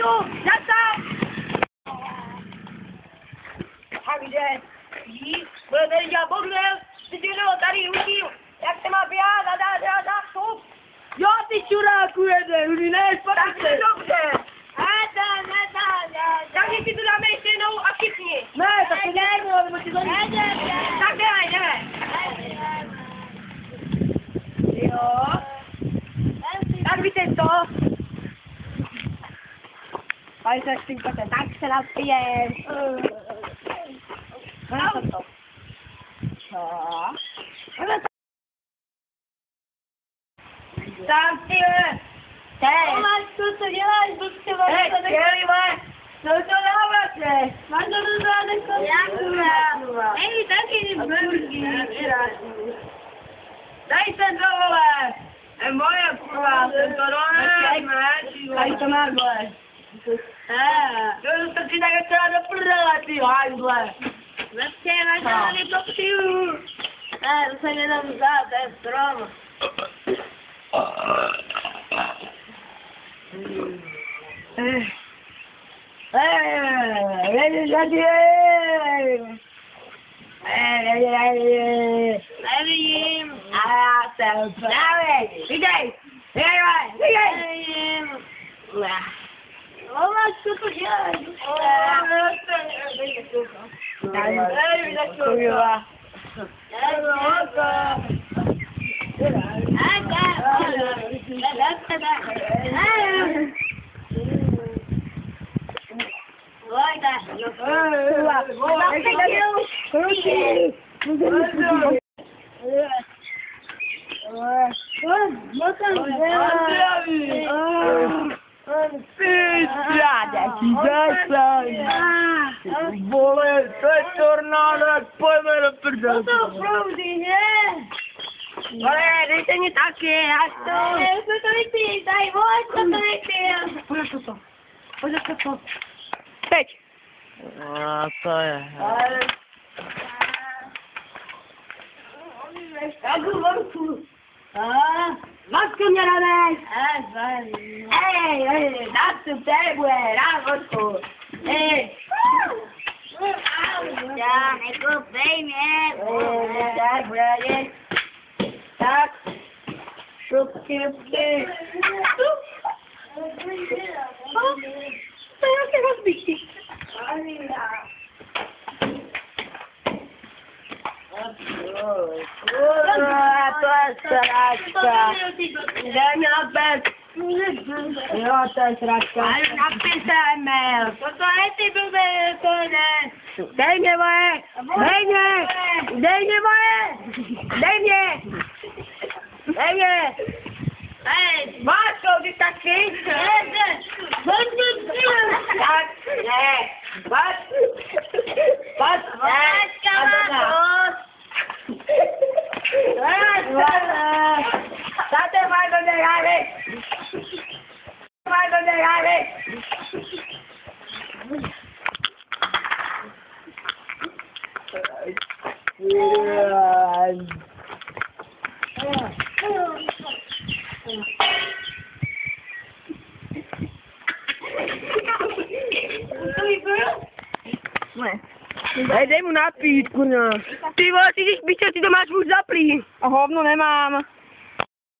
Jdu, zastav! Takže, bude tady dělat bordel, ty si jenom tady učím, jak se má běhat a dá vstup. Jo, ty čuráku jede, už ne, tak se dobře. Takže si to dáme ještě jednou a všichni. Ne, tak to nejde, nebo ti to nejde. Tak jdeme. Jo. Tak víte co? Ale tak se napijem. Tam ty máš co děláš, blbce, máš to takové. Co to dáváte? Máš to takové. Já Ej, taky burgy. Daj se to, vole. Je moje, kurva, jsem to donesme. Tady to máš, vole. To si tak chtěla do prdele, ty hajzle. Zase máš tady popřiju. Ne, to se nedám vzát, to je strom. Nevím. A já jsem právě. Videj. Nevím. Máš, co to děláš? Vole, to je tornádo, jak pojďme do prdele. To proudí, ne? Vole, dejte mi taky, až to. Ne, už to nepij, daj, vole, to nepij. Pojď to. Teď. A to je. Já jdu vonku. Vodku mě dáme. Ej, nástup tady bude, dám vodku. Ej. Já, nekopej mě. Tak, bude. Tak. Šupky. To je nějaké rozbití. To je sračka. Dej mi napět. Jo, to je sračka. Ale napisujeme. Toto je ty blbé, to ne. Dej mě, moje. Dej mě. Dej mě, moje. Dej mě. Dej mě. Hej, Váško, ty taky? Ne. Tak, ne. Váška má dost. Tate má do nejárek. Dej mu napít, kurňa. Ty vole, ty jdeš pičo, ty to máš už zaplý. A hovno nemám.